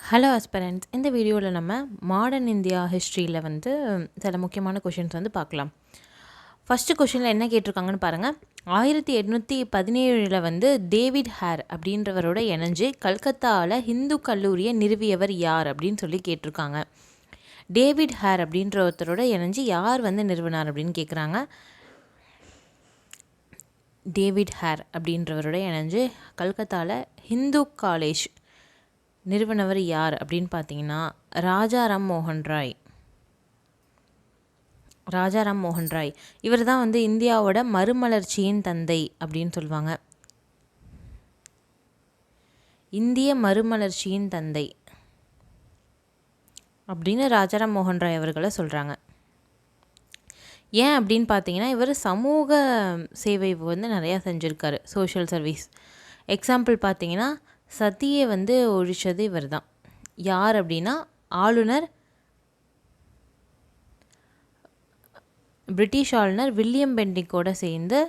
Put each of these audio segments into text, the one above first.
Hello aspirants, இந்த வீடியோவில் நம்ம மாடர்ன் இந்தியா ஹிஸ்ட்ரியில் வந்து சில முக்கியமான கொஷின்ஸ் வந்து பார்க்கலாம். ஃபஸ்ட்டு கொஷினில் என்ன கேட்டிருக்காங்கன்னு பாருங்கள். 1817 வந்து டேவிட் ஹேர் அப்படின்றவரோட இணைஞ்சு கல்கத்தாவில் ஹிந்து கல்லூரியை நிறுவியவர் யார் அப்படின்னு சொல்லி கேட்டிருக்காங்க. டேவிட் ஹேர் அப்படின்ற ஒருத்தரோட இணைஞ்சு யார் வந்து நிறுவினார் அப்படின்னு கேட்குறாங்க. டேவிட் ஹேர் அப்படின்றவரோட இணைஞ்சு கல்கத்தாவில் ஹிந்து காலேஜ் நிறுவனவர் யார் அப்படின்னு பார்த்தீங்கன்னா ராஜாராம் மோகன் ராய். ராஜாராம் மோகன் ராய் இவர் தான் வந்து இந்தியாவோட மறுமலர்ச்சியின் தந்தை அப்படின்னு சொல்லுவாங்க. இந்திய மறுமலர்ச்சியின் தந்தை அப்படின்னு ராஜாராம் மோகன் ராய் அவர்களை சொல்கிறாங்க. ஏன் அப்படின்னு பார்த்தீங்கன்னா இவர் சமூக சேவை வந்து நிறையா செஞ்சுருக்காரு, சோஷியல் சர்வீஸ். எக்ஸாம்பிள் பார்த்தீங்கன்னா சதியை வந்து ஒழிச்சது இவர் தான். யார் அப்படின்னா ஆளுநர், பிரிட்டிஷ் ஆளுநர் வில்லியம் பெண்டிங்கோட சேர்ந்து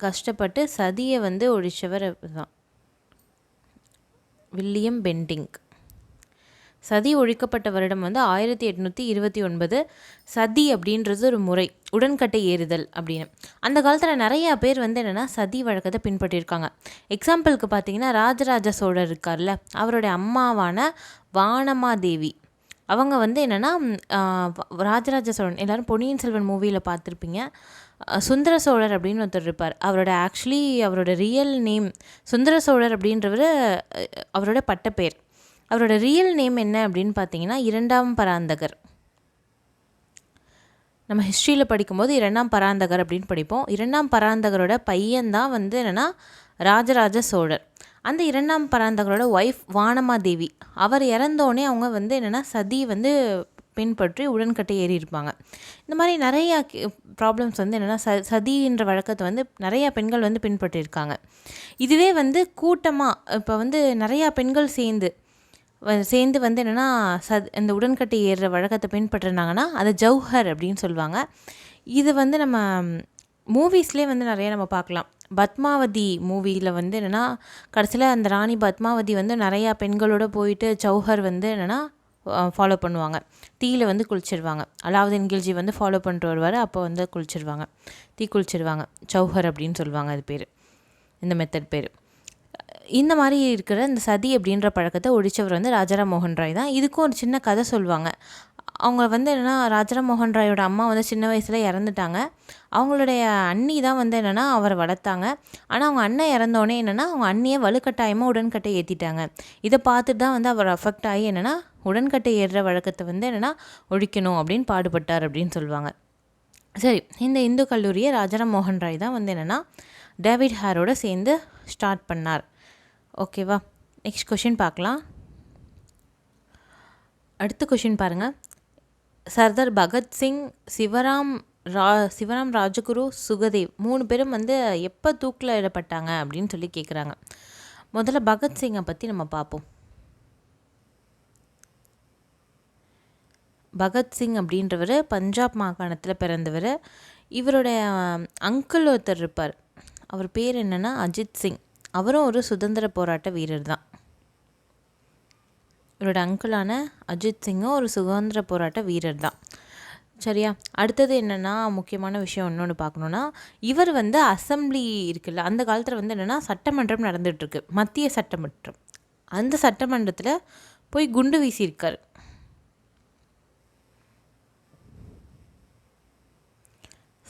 கஷ்டப்பட்டு சதியை வந்து ஒழிச்சவர் தான் வில்லியம் பெண்டிங். சதி ஒழிக்கப்பட்ட வருடம் வந்து 1829. சதி அப்படின்றது ஒரு முறை, உடன்கட்டை ஏறுதல் அப்படின்னு. அந்த காலத்தில் நிறையா பேர் வந்து என்னென்னா சதி வழக்கத்தை பின்பற்றியிருக்காங்க. எக்ஸாம்பிளுக்கு பார்த்தீங்கன்னா ராஜராஜ சோழர் இருக்கார்ல, அவருடைய அம்மாவான வானமாதேவி அவங்க வந்து என்னென்னா ராஜராஜ சோழன், எல்லோரும் பொன்னியின் செல்வன் மூவியில் பார்த்துருப்பீங்க. சுந்தர சோழர் அப்படின்னு ஒருத்தர் இருப்பார். அவரோட ரியல் நேம் சுந்தர சோழர் அப்படின்றவர் அவரோட பட்டப்பேர். அவரோட ரியல் நேம் என்ன அப்படின்னு பார்த்தீங்கன்னா இரண்டாம் பராந்தகர். நம்ம ஹிஸ்ட்ரியில் படிக்கும்போது இரண்டாம் பராந்தகர் அப்படின்னு படிப்போம். இரண்டாம் பராந்தகரோட பையன்தான் வந்து என்னென்னா ராஜராஜ சோழர். அந்த இரண்டாம் பராந்தகரோட ஒய்ஃப் வானமாதேவி, அவர் இறந்தோடனே அவங்க வந்து என்னென்னா சதி வந்து பின்பற்றி உடன்கட்டை ஏறி இருப்பாங்க. இந்த மாதிரி நிறையா ப்ராப்ளம்ஸ் வந்து என்னென்னா சதின்ற வழக்கத்தை வந்து நிறையா பெண்கள் வந்து பின்பற்றியிருக்காங்க. இதுவே வந்து கூட்டமாக இப்போ வந்து நிறையா பெண்கள் சேர்ந்து வந்து என்னென்னா இந்த உடன்கட்டை ஏறுற வழக்கத்தை பின்பற்றினாங்கன்னா அதை ஜௌஹர் அப்படின்னு சொல்லுவாங்க. இது வந்து நம்ம மூவிஸ்லேயே வந்து நிறைய நம்ம பார்க்கலாம். பத்மாவதி மூவியில் வந்து என்னென்னா கடைசியில் அந்த ராணி பத்மாவதி வந்து நிறையா பெண்களோடு போயிட்டு ஜௌஹர் வந்து என்னென்னா ஃபாலோ பண்ணுவாங்க. தீயில் வந்து குளிச்சிடுவாங்க. அலாவுதீன் கில்ஜி வந்து ஃபாலோ பண்ணிட்டு வருவார். அப்போ வந்து குளிச்சிடுவாங்க. ஜௌஹர் அப்படின்னு சொல்லுவாங்க அது பேர், இந்த மெத்தட் பேர். இந்த மாதிரி இருக்கிற இந்த சதி அப்படின்ற பழக்கத்தை ஒழிச்சவர் வந்து ராஜாராம் மோகன் ராய் தான். இதுக்கும் ஒரு சின்ன கதை சொல்லுவாங்க. அவங்க வந்து என்னென்னா ராஜாராம் மோகன் ராயோட அம்மா வந்து சின்ன வயசில் இறந்துட்டாங்க. அவங்களுடைய அண்ணி தான் வந்து என்னென்னா அவரை வளர்த்தாங்க. ஆனால் அவங்க அண்ணன் இறந்தோடனே என்னென்னா அவங்க அண்ணியை வலுக்கட்டாயமாக உடன்கட்டை ஏற்றிட்டாங்க. இதை பார்த்துட்டு தான் வந்து அவர் அஃபெக்ட் ஆகி என்னென்னா உடன்கட்டை ஏறுற வழக்கத்தை வந்து என்னென்னா ஒழிக்கணும் அப்படின்னு பாடுபட்டார் அப்படின்னு சொல்லுவாங்க. சரி, இந்த இந்து கல்லூரியை ராஜாராம் மோகன் ராய் தான் வந்து என்னென்னா டேவிட் ஹேரோட சேர்ந்து ஸ்டார்ட் பண்ணார். ஓகேவா, நெக்ஸ்ட் கொஷின் பார்க்கலாம். அடுத்த கொஷின் பாருங்கள். சர்தார் பகத்சிங், சிவராம் ராஜகுரு, சுகதேவ் 3 பேரும் வந்து எப்போ தூக்கில் இடப்பட்டாங்க அப்படின்னு சொல்லி கேட்குறாங்க. முதல்ல பகத்சிங்கை பற்றி நம்ம பார்ப்போம். பகத்சிங் அப்படின்றவர் பஞ்சாப் மாகாணத்தில் பிறந்தவர். இவருடைய அங்கிள் ஒருத்தர் இருப்பார், அவர் பேர் என்னென்னா அஜித் சிங். அவரும் ஒரு சுதந்திர போராட்ட வீரர் தான். இவரோட அங்கிளான அஜித் சிங்கும் ஒரு சுதந்திர போராட்ட வீரர் தான். சரியா, அடுத்தது என்னென்னா முக்கியமான விஷயம் இன்னொன்று பார்க்கணுன்னா, இவர் வந்து அசம்பிளி இருக்குல்ல, அந்த காலத்தில் வந்து என்னென்னா சட்டமன்றம் நடந்துகிட்ருக்கு, மத்திய சட்டமன்றம். அந்த சட்டமன்றத்தில் போய் குண்டு வீசியிருக்கார்.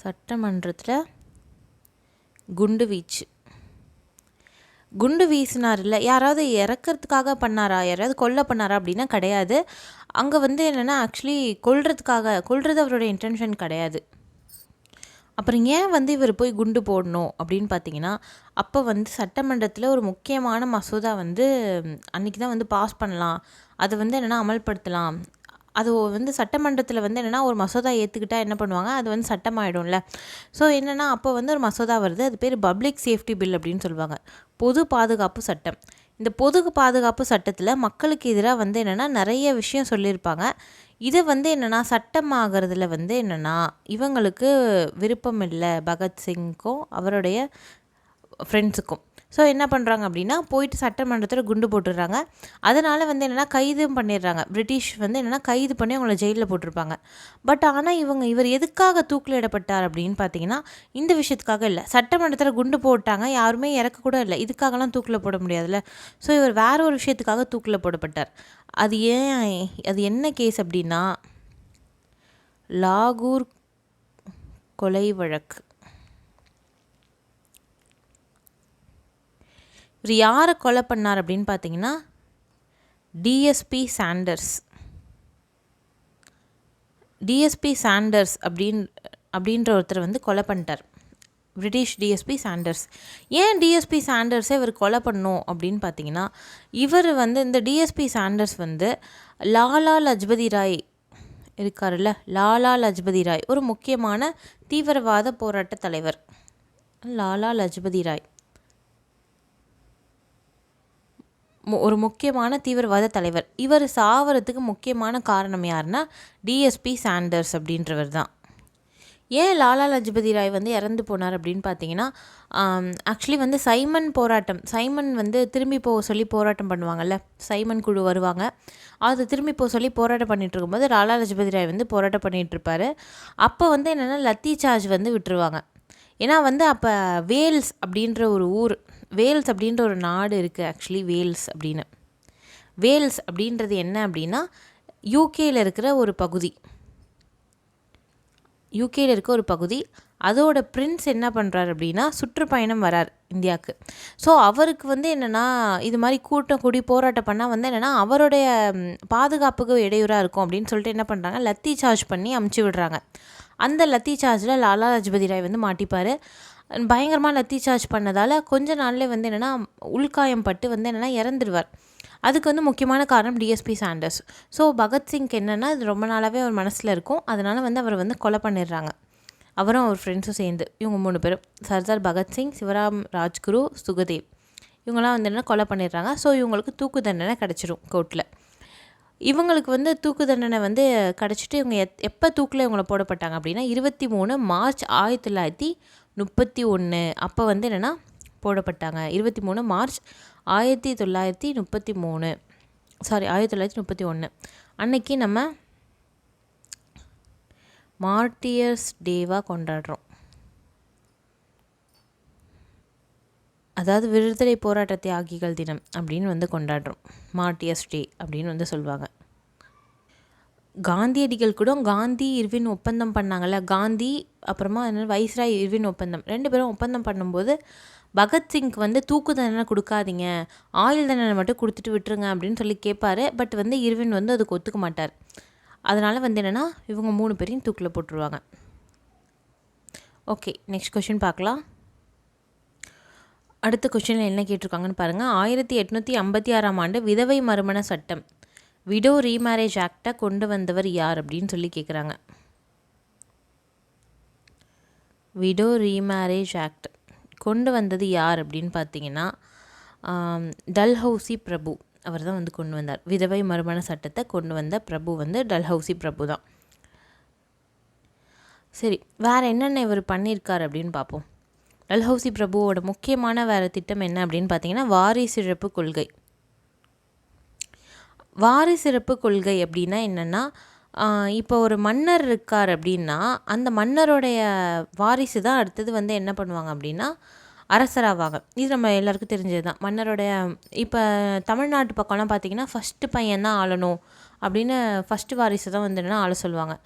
சட்டமன்றத்தில் குண்டு வீசினார். இல்லை யாராவது இறக்கிறதுக்காக பண்ணாரா, யாராவது கொல்ல பண்ணாரா அப்படின்னா கிடையாது. அங்கே வந்து என்னென்னா ஆக்சுவலி கொல்றது அவரோட இன்டென்ஷன் கிடையாது. அப்புறம் ஏன் வந்து இவர் போய் குண்டு போடணும் அப்படின்னு பார்த்தீங்கன்னா, அப்போ வந்து சட்டமன்றத்தில் ஒரு முக்கியமான மசோதா வந்து அன்றைக்கி தான் வந்து பாஸ் பண்ணலாம், அதை வந்து என்னென்னா அமல்படுத்தலாம். அது வந்து சட்டமன்றத்தில் வந்து என்னென்னா ஒரு மசோதா ஏற்றுக்கிட்டால் என்ன பண்ணுவாங்க, அது வந்து சட்டமாயிடும்ல. ஸோ என்னென்னா அப்போ வந்து ஒரு மசோதா வருது, அது பேர் பப்ளிக் சேஃப்டி பில் அப்படின்னு சொல்லுவாங்க, பொது பாதுகாப்பு சட்டம். இந்த பொது பாதுகாப்பு சட்டத்தில் மக்களுக்கு எதிராக வந்து என்னென்னா நிறைய விஷயம் சொல்லியிருப்பாங்க. இதை வந்து என்னென்னா சட்டமாகறதுல வந்து என்னென்னா இவங்களுக்கு விருப்பம் இல்லை, பகத்சிங்க்கும் அவருடைய ஃப்ரெண்ட்ஸுக்கும். ஸோ என்ன பண்ணுறாங்க அப்படின்னா போயிட்டு சட்டமன்றத்தில் குண்டு போட்டுடுறாங்க. அதனால் வந்து என்னென்னா கைதும் பண்ணிடுறாங்க. பிரிட்டிஷ் வந்து என்னென்னா கைது பண்ணி அவங்கள ஜெயிலில் போட்டிருப்பாங்க. பட் ஆனால் இவர் எதுக்காக தூக்கில் இடப்பட்டார் அப்படின்னு பார்த்தீங்கன்னா இந்த விஷயத்துக்காக இல்லை. சட்டமன்றத்தில் குண்டு போட்டாங்க, யாருமே இறக்க கூட இல்லை, இதுக்காகலாம் தூக்கில் போட முடியாதுல்ல. ஸோ இவர் வேற ஒரு விஷயத்துக்காக தூக்கில் போடப்பட்டார். அது என்ன கேஸ் அப்படின்னா லாகூர் கொலை வழக்கு. இவர் யாரை கொலை பண்ணார் அப்படின்னு பார்த்தீங்கன்னா டிஎஸ்பி சாண்டர்ஸ் அப்படின்ற ஒருத்தர் வந்து கொலை பண்ணிட்டார். British DSP Sanders. ஏன் டிஎஸ்பி சாண்டர்ஸை இவர் கொலை பண்ணணும் அப்படின்னு பார்த்தீங்கன்னா இவர் வந்து இந்த டிஎஸ்பி சாண்டர்ஸ் வந்து லாலா லஜ்பதி ராய் இருக்கார்ல, லாலா லஜ்பதி ராய் ஒரு முக்கியமான தீவிரவாத போராட்ட தலைவர். லாலா லஜ்பதி ராய் ஒரு முக்கியமான தீவிரவாத தலைவர். இவர் சாவறதுக்கு முக்கியமான காரணம் யாருன்னா டிஎஸ்பி சாண்டர்ஸ் அப்படின்றவர் தான். ஏன் லாலா லஜ்பதி ராய் வந்து இறந்து போனார் அப்படின்னு பார்த்தீங்கன்னா ஆக்சுவலி வந்து சைமன் வந்து திரும்பி போக சொல்லி போராட்டம் பண்ணுவாங்கள்ல, சைமன் குழு வருவாங்க, அது திரும்பி போக சொல்லி போராட்டம் பண்ணிகிட்டு இருக்கும்போது லாலா லஜ்பதி ராய் வந்து போராட்டம் பண்ணிகிட்டு இருப்பார். அப்போ வந்து என்னென்னா லத்தி சார்ஜ் வந்து விட்டுருவாங்க. ஏன்னா வந்து அப்போ வேல்ஸ் அப்படின்ற ஒரு நாடு இருக்குது. ஆக்சுவலி வேல்ஸ் அப்படின்றது என்ன அப்படின்னா யூகேயில் இருக்கிற ஒரு பகுதி. அதோட பிரின்ஸ் என்ன பண்ணுறாரு அப்படின்னா சுற்றுப்பயணம் வரார் இந்தியாவுக்கு. ஸோ அவருக்கு வந்து என்னென்னா இது மாதிரி கூட்டம் கூடி போராட்டம் பண்ணால் வந்து என்னென்னா அவருடைய பாதுகாப்புக்கு இடையூறாக இருக்கும் அப்படின்னு சொல்லிட்டு என்ன பண்ணுறாங்க, லத்தி சார்ஜ் பண்ணி அமுச்சு விடுறாங்க. அந்த லத்தி சார்ஜில் லாலா லஜ்பதி ராய் வந்து மாட்டிப்பார். பயங்கரமாக லத்தி சார்ஜ் பண்ணதால் கொஞ்ச நாள்லேயே வந்து என்னென்னா உள்காயம் பட்டு வந்து என்னென்னா இறந்துடுவார். அதுக்கு வந்து முக்கியமான காரணம் டிஎஸ்பி சாண்டர்ஸ். ஸோ பகத்சிங்க்கு என்னென்னா இது ரொம்ப நாளாகவே அவர் மனசில் இருக்கும். அதனால் வந்து அவர் வந்து கொலை பண்ணிடுறாங்க. அவரும் அவர் ஃப்ரெண்ட்ஸும் சேர்ந்து, இவங்க 3 பேரும், சர்தார் பகத்சிங், சிவராம் ராஜ்குரு, சுகதேவ், இவங்களாம் வந்து என்ன கொலை பண்ணிடுறாங்க. ஸோ இவங்களுக்கு தூக்கு தண்டனை கிடச்சிரும் கோர்ட்டில். இவங்களுக்கு வந்து தூக்கு தண்டனை வந்து கிடச்சிட்டு இவங்க எப்போ தூக்கில் இவங்களை போடப்பட்டாங்க அப்படின்னா 23 மார்ச் 1931 அப்போ வந்து என்னென்னா போடப்பட்டாங்க. 23 மார்ச் 1931 அன்னைக்கு நம்ம மார்ட்டியர்ஸ் டேவாக கொண்டாடுறோம். அதாவது விடுதலை போராட்ட தியாகிகள் தினம் அப்படின்னு வந்து கொண்டாடுறோம். மார்ட்டியர்ஸ் டே அப்படின்னு வந்து சொல்லுவாங்க. காந்தியடிகள் கூட காந்தி இர்வின் ஒப்பந்தம் பண்ணாங்கல்ல, காந்தி அப்புறமா வைஸ்ராய் இர்வின் ஒப்பந்தம் 2 பேரும் ஒப்பந்தம் பண்ணும்போது பகத்சிங்க்கு வந்து தூக்கு தண்டனை கொடுக்காதீங்க, ஆயுள் தண்டனை மட்டும் கொடுத்துட்டு விட்டுருங்க அப்படின்னு சொல்லி கேட்பார். பட் வந்து இர்வின் வந்து அதுக்கு ஒத்துக்க மாட்டார். அதனால் வந்து என்னென்னா இவங்க 3 பேரையும் தூக்கில் போட்டுருவாங்க. ஓகே, நெக்ஸ்ட் கொஷின் பார்க்கலாம். அடுத்த கொஷினில் என்ன கேட்டிருக்காங்கன்னு பாருங்கள். 1856ஆம் ஆண்டு விதவை மறுமண சட்டம், விடோ ரீமேரேஜ் ஆக்டை கொண்டு வந்தவர் யார் அப்படின்னு சொல்லி கேட்குறாங்க. விடோ ரீமேரேஜ் ஆக்ட் கொண்டு வந்தது யார் அப்படின்னு பார்த்தீங்கன்னா டல்ஹௌசி பிரபு அவர் தான் வந்து கொண்டு வந்தார். விதவை மறுமண சட்டத்தை கொண்டு வந்த பிரபு வந்து டல்ஹௌசி பிரபு தான். சரி, வேறு என்னென்ன இவர் பண்ணியிருக்கார் அப்படின்னு பார்ப்போம். டல்ஹௌசி பிரபுவோட முக்கியமான வேறு திட்டம் என்ன அப்படின்னு பார்த்தீங்கன்னா வாரிசிறப்பு கொள்கை. வாரிசிறப்பு கொள்கை அப்படின்னா என்னென்னா இப்போ ஒரு மன்னர் இருக்கார் அப்படின்னா அந்த மன்னருடைய வாரிசு தான் அடுத்தது வந்து என்ன பண்ணுவாங்க அப்படின்னா அரசராவாங்க. இது நம்ம எல்லாருக்கும் தெரிஞ்சது தான். மன்னருடைய இப்போ தமிழ்நாட்டு பக்கம்லாம் பார்த்திங்கன்னா ஃபஸ்ட்டு பையன் தான் ஆளணும் அப்படின்னு ஃபஸ்ட்டு வாரிசு தான் வந்து என்னென்னா ஆள சொல்லுவாங்க.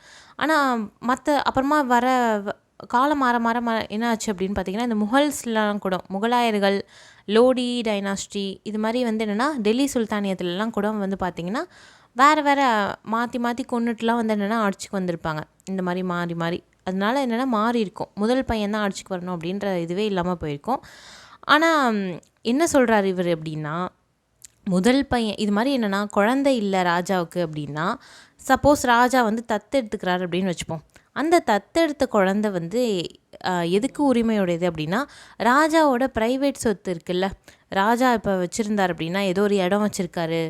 ஆனால் அப்புறமா வர காலம் மாற என்ன ஆச்சு அப்படின்னு பார்த்திங்கன்னா இந்த முகல்ஸ்லாம் கூட, முகலாயர்கள், லோடி டைனாஸ்டி, இது மாதிரி வந்து என்னென்னா டெல்லி சுல்தானியத்துலலாம் கூட வந்து பார்த்திங்கன்னா வேறு மாற்றி கொண்டுட்டுலாம் வந்து என்னென்னா ஆட்சிக்கு வந்திருப்பாங்க. இந்த மாதிரி மாறி அதனால என்னென்னா மாறி இருக்கும். முதல் பையன் தான் ஆட்சிக்கு வரணும் அப்படின்ற இதுவே இல்லாமல் போயிருக்கும். ஆனால் என்ன சொல்கிறார் இவர் அப்படின்னா முதல் பையன் இது மாதிரி என்னென்னா குழந்தை இல்லை ராஜாவுக்கு அப்படின்னா, சப்போஸ் ராஜா வந்து தத்தெடுத்துக்கிறார் அப்படின்னு வச்சுப்போம். அந்த தத்தெடுத்த குழந்தை வந்து எதுக்கு உரிமையுடையது அப்படின்னா ராஜாவோட ப்ரைவேட் சொத்து இருக்குல்ல, ராஜா இப்போ வச்சுருந்தார் அப்படின்னா ஏதோ ஒரு இடம் வச்சுருக்காரு,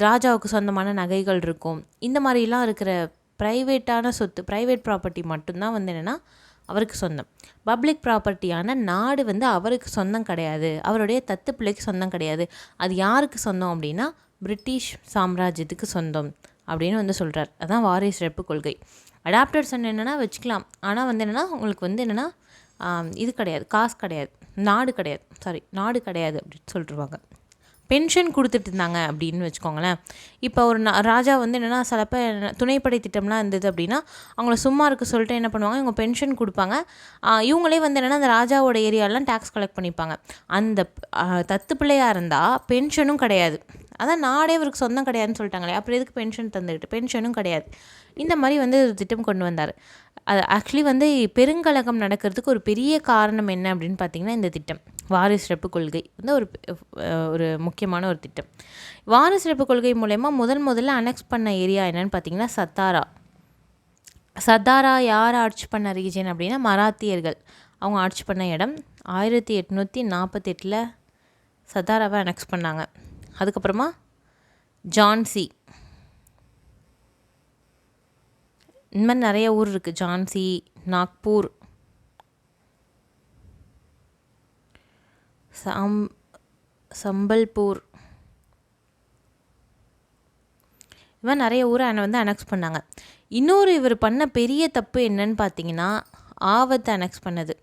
ராஜாவுக்கு சொந்தமான நகைகள் இருக்கும், இந்த மாதிரிலாம் இருக்கிற ப்ரைவேட்டான சொத்து, ப்ரைவேட் ப்ராப்பர்ட்டி மட்டும்தான் வந்து என்னென்னா அவருக்கு சொந்தம். பப்ளிக் ப்ராப்பர்ட்டியான நாடு வந்து அவருக்கு சொந்தம் கிடையாது, அவருடைய தத்து பிள்ளைக்கு சொந்தம் கிடையாது. அது யாருக்கு சொந்தம் அப்படின்னா பிரிட்டிஷ் சாம்ராஜ்யத்துக்கு சொந்தம் அப்படின்னு வந்து சொல்கிறார். அதான் வாரிசுறப்பு கொள்கை. அடாப்டட் சன் என்னென்னா வச்சுக்கலாம், ஆனால் வந்து என்னென்னா உங்களுக்கு வந்து என்னென்னா இது கிடையாது, காசு கிடையாது, நாடு கிடையாது, நாடு கிடையாது அப்படின்னு சொல்லிட்டுருவாங்க. பென்ஷன் கொடுத்துட்டு இருந்தாங்க அப்படின்னு வச்சுக்கோங்களேன். இப்போ ஒரு ராஜா வந்து என்னென்னா சிலப்போ துணைப்படை திட்டம்லாம் இருந்தது அப்படின்னா அவங்கள சும்மா இருக்க சொல்லிட்டு என்ன பண்ணுவாங்க, இவங்க பென்ஷன் கொடுப்பாங்க. இவங்களே வந்து என்னென்னா அந்த ராஜாவோட ஏரியாலாம் டேக்ஸ் கலெக்ட் பண்ணிப்பாங்க. அந்த தத்து பிள்ளையாக இருந்தால் பென்ஷனும் கிடையாது, அதான் நாடே இவருக்கு சொந்தம் கிடையாதுன்னு சொல்லிட்டாங்களே, அப்புறம் எதுக்கு பென்ஷன் தந்துக்கிட்டு, பென்ஷனும் கிடையாது. இந்த மாதிரி வந்து திட்டம் கொண்டு வந்தார். அது ஆக்சுவலி வந்து பெருங்கலகம் நடக்கிறதுக்கு ஒரு பெரிய காரணம் என்ன அப்படின்னு பார்த்தீங்கன்னா இந்த திட்டம் வாரிசுறப்பு கொள்கை வந்து ஒரு முக்கியமான ஒரு திட்டம். வாரிசுறப்பு கொள்கை மூலயமா முதல்ல அனெக்ஸ் பண்ண ஏரியா என்னன்னு பார்த்தீங்கன்னா சத்தாரா. சத்தாரா யார் ஆட்சி பண்ண ரீஜன் அப்படின்னா மராத்தியர்கள் அவங்க ஆட்சி பண்ண இடம். 1848 சத்தாராவை அனெக்ஸ் பண்ணாங்க. அதுக்கப்புறமா ஜான்சி, இந்த மாதிரி நிறைய ஊர் இருக்குது, ஜான்சி, நாக்பூர், சம்பல்பூர், இது மாதிரி நிறைய ஊரை வந்து அனெக்ஸ் பண்ணாங்க. இன்னொரு இவர் பண்ண பெரிய தப்பு என்னன்னு பார்த்தீங்கன்னா ஆவத்தை அனெக்ஸ் பண்ணது.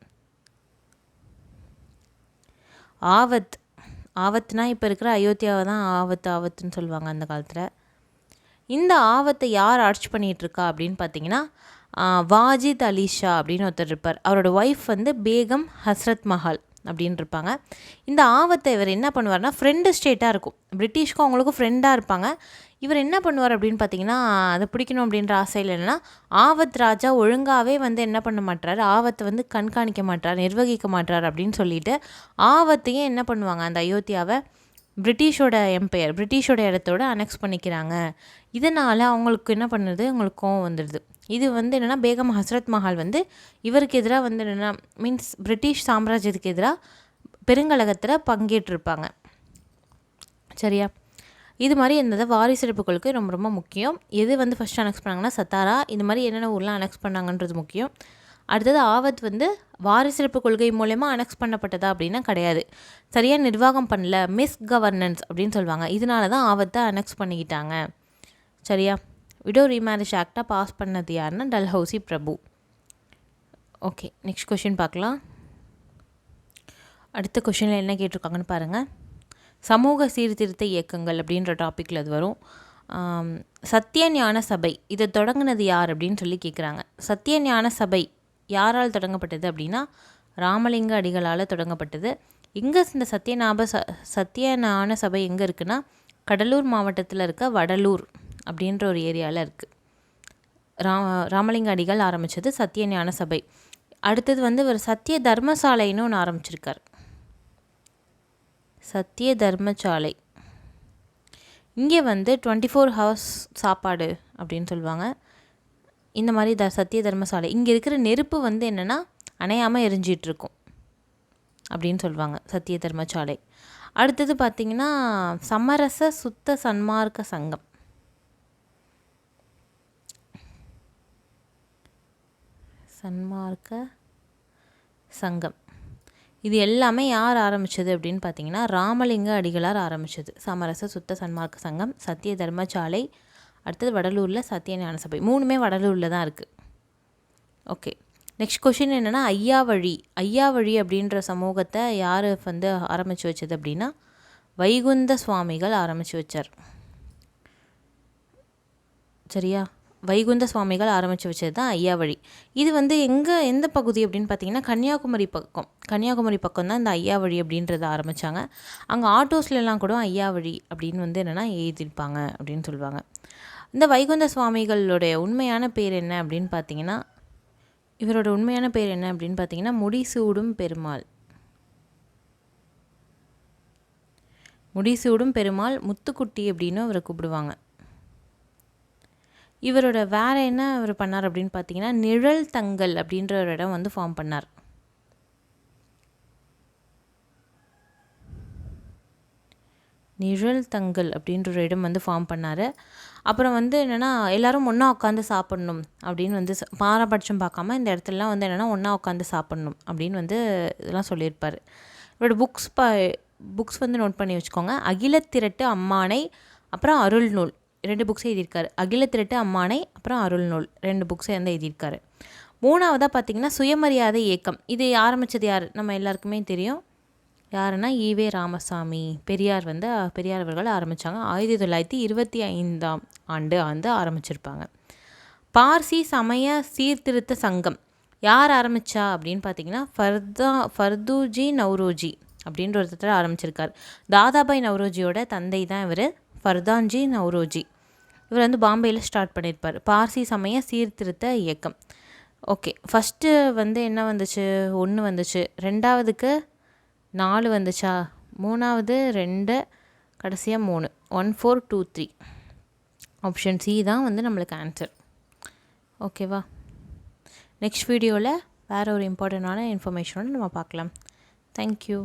ஆவத்னா இப்போ இருக்கிற அயோத்தியாவை தான் ஆவத்துன்னு சொல்லுவாங்க அந்த காலத்தில். இந்த ஆவத்தை யார் ஆட்சி பண்ணிகிட்ருக்கா அப்படின்னு பார்த்தீங்கன்னா வாஜித் அலி ஷா அப்படின்னு ஒருத்தர் இருப்பார். அவரோட ஒய்ஃப் வந்து பேகம் ஹஸ்ரத் மஹால் அப்படின்னு இருப்பாங்க. இந்த ஆவத்தை இவர் என்ன பண்ணுவார்னா ஃப்ரெண்டு ஸ்டேட்டாக இருக்கும், பிரிட்டிஷ்க்கும் அவங்களுக்கும் ஃப்ரெண்டாக இருப்பாங்க. இவர் என்ன பண்ணுவார் அப்படின்னு பார்த்தீங்கன்னா அதை பிடிக்கணும் அப்படின்ற ஆசையில் என்னென்னா ஆவத் ராஜா ஒழுங்காகவே வந்து என்ன பண்ண மாட்டார், ஆவத்தை வந்து கண்காணிக்க மாட்டார், நிர்வகிக்க மாட்டார் அப்படின்னு சொல்லிட்டு ஆவத்தையும் என்ன பண்ணுவாங்க அந்த அயோத்தியாவை பிரிட்டிஷோட எம்பையர், பிரிட்டிஷோட இடத்தோட அனெக்ஸ் பண்ணிக்கிறாங்க. இதனால் அவங்களுக்கு என்ன பண்ணுறது, அவங்களுக்கு கோவம் வந்துடுது. இது வந்து என்னென்னா பேகம் ஹஸ்ரத் மஹால் வந்து இவருக்கு எதிராக வந்து என்னென்னா மீன்ஸ் பிரிட்டிஷ் சாம்ராஜ்யத்துக்கு எதிராக பெருங்கலகத்தில் பங்கேற்றிருப்பாங்க. சரியா, இது மாதிரி இருந்தது வாரிசுறப்பு கொள்கை ரொம்ப ரொம்ப முக்கியம். எது வந்து ஃபஸ்ட்டு அனெக்ஸ் பண்ணாங்கன்னா சத்தாரா, இது மாதிரி என்னென்ன ஊர்லாம் அனெக்ஸ் பண்ணாங்கன்றது முக்கியம். அடுத்தது ஆவத் வந்து வாரிசுறப்பு கொள்கை மூலயமா அனெக்ஸ் பண்ணப்பட்டதா அப்படின்னா கிடையாது, சரியாக நிர்வாகம் பண்ணல, மிஸ் கவர்னன்ஸ் அப்படின்னு சொல்லுவாங்க. இதனால தான் ஆவத்தை அனெக்ஸ் பண்ணிக்கிட்டாங்க. சரியா, விடோ ரீமேரேஜ் ஆக்டாக பாஸ் பண்ணது யாருன்னா டல்ஹௌசி பிரபு. ஓகே, நெக்ஸ்ட் கொஷின் பார்க்கலாம். அடுத்த கொஷினில் என்ன கேட்டிருக்காங்கன்னு பாருங்கள். சமூக சீர்திருத்த இயக்கங்கள் அப்படின்ற டாப்பிக்கில் அது வரும். சத்திய ஞான சபை இதை தொடங்கினது யார் அப்படின்னு சொல்லி கேட்குறாங்க. சத்திய ஞான சபை யாரால் தொடங்கப்பட்டது அப்படின்னா ராமலிங்க அடிகளால் தொடங்கப்பட்டது. இங்கே இந்த சத்தியஞான சபை எங்கே இருக்குன்னா கடலூர் மாவட்டத்தில் இருக்க வடலூர் அப்படின்ற ஒரு ஏரியாவில் இருக்குது. ராமலிங்க அடிகள் ஆரம்பித்தது சத்தியஞான சபை. அடுத்தது வந்து ஒரு சத்திய தர்மசாலைன்னு ஒன்று ஆரம்பிச்சிருக்கார். சத்திய தர்மசாலை இங்கே வந்து 24 ஹவர்ஸ் சாப்பாடு அப்படின்னு சொல்லுவாங்க. இந்த மாதிரி சத்திய தர்மசாலை இங்கே இருக்கிற நெருப்பு வந்து என்னென்னா அணையாமல் எரிஞ்சிட்ருக்கும் அப்படின்னு சொல்லுவாங்க சத்திய தர்மசாலை. அடுத்தது பார்த்திங்கன்னா சமரச சுத்த சன்மார்க்க சங்கம். சன்மார்க்க சங்கம் இது எல்லாமே யார் ஆரம்பித்தது அப்படின்னு பார்த்தீங்கன்னா ராமலிங்க அடிகளார் ஆரம்பித்தது. சமரச சுத்த சன்மார்க்க சங்கம், சத்திய தர்மசாலை, அடுத்தது வடலூரில் சத்தியஞான சபை. மூணுமே வடலூரில் தான் இருக்குது. ஓகே, நெக்ஸ்ட் கொஷின் என்னென்னா ஐயாவழி அப்படின்ற சமூகத்தை யார் வந்து ஆரம்பித்து வச்சது அப்படின்னா வைகுந்த சுவாமிகள் ஆரம்பித்து வச்சார். சரியா, வைகுந்த சுவாமிகள் ஆரம்பித்து வச்சது தான் ஐயாவழி. இது வந்து எந்த பகுதி அப்படின்னு பார்த்தீங்கன்னா கன்னியாகுமரி பக்கம் தான் இந்த ஐயாவழி அப்படின்றத ஆரம்பித்தாங்க. அங்கே ஆட்டோஸ்லாம் கூட ஐயாவழி அப்படின்னு வந்து என்னென்னா எழுதியிருப்பாங்க அப்படின்னு சொல்லுவாங்க. இந்த வைகுந்த சுவாமிகளுடைய உண்மையான பேர் என்ன அப்படின்னு பார்த்தீங்கன்னா இவரோட உண்மையான பேர் என்ன அப்படின்னு பார்த்தீங்கன்னா முடிசூடும் பெருமாள் முத்துக்குட்டி அப்படின்னு அவரை கூப்பிடுவாங்க. இவரோட வேறு என்ன அவர் பண்ணார் அப்படின்னு பார்த்தீங்கன்னா நிழல் தங்கல் அப்படின்ற ஒரு இடம் வந்து ஃபார்ம் பண்ணார். நிழல் தங்கல் அப்படின்ற ஒரு இடம் வந்து ஃபார்ம் பண்ணார். அப்புறம் வந்து என்னென்னா எல்லோரும் ஒன்றா உட்காந்து சாப்பிட்ணும் அப்படின்னு வந்து பாரபட்சம் பார்க்காம இந்த இடத்துலலாம் வந்து என்னென்னா ஒன்றா உட்காந்து சாப்பிட்ணும் அப்படின்னு வந்து இதெல்லாம் சொல்லியிருப்பார். இவரோட புக்ஸ் வந்து நோட் பண்ணி வச்சுக்கோங்க. அகிலத்திரட்டு அம்மானை அப்புறம் அருள் நூல் 2 புக்ஸை எழுதியிருக்காரு. அகிலத்திரட்டு அம்மானை அப்புறம் அருள் நூல் 2 புக்ஸை வந்து எழுதியிருக்காரு. 3ஆவதாக பார்த்திங்கன்னா சுயமரியாதை இயக்கம். இது ஆரம்பித்தது யார்? நம்ம எல்லாருக்குமே தெரியும். யாருன்னா ஈவே ராமசாமி பெரியார் அவர்கள் ஆரம்பித்தாங்க. 1925ஆம் ஆண்டு வந்து ஆரம்பிச்சிருப்பாங்க. பார்சி சமய சீர்திருத்த சங்கம் யார் ஆரம்பித்தா அப்படின்னு பார்த்தீங்கன்னா ஃபர்தூஜி நவ்ரோஜி அப்படின்ற ஒருத்தர் ஆரம்பிச்சிருக்கார். தாதாபாய் நவ்ரோஜியோட தந்தை தான் இவர், ஃபர்தான்ஜி நவ்ரோஜி. இவர் வந்து பாம்பேயில் ஸ்டார்ட் பண்ணியிருப்பார் பார்சி சமய சீர்திருத்த இயக்கம். ஓகே, ஃபஸ்ட்டு வந்து என்ன வந்துச்சு? 1 வந்துச்சு. 2ஆவதுக்கு 4 வந்துச்சா? 3ஆவது 2, கடைசியாக 3. 1 4 2 3. ஆப்ஷன் சி தான் வந்து நம்மளுக்கு ஆன்சர். ஓகேவா? நெக்ஸ்ட் வீடியோவில் வேறு ஒரு இம்பார்ட்டண்ட்டான இன்ஃபர்மேஷனோடு நம்ம பார்க்கலாம். தேங்க்யூ.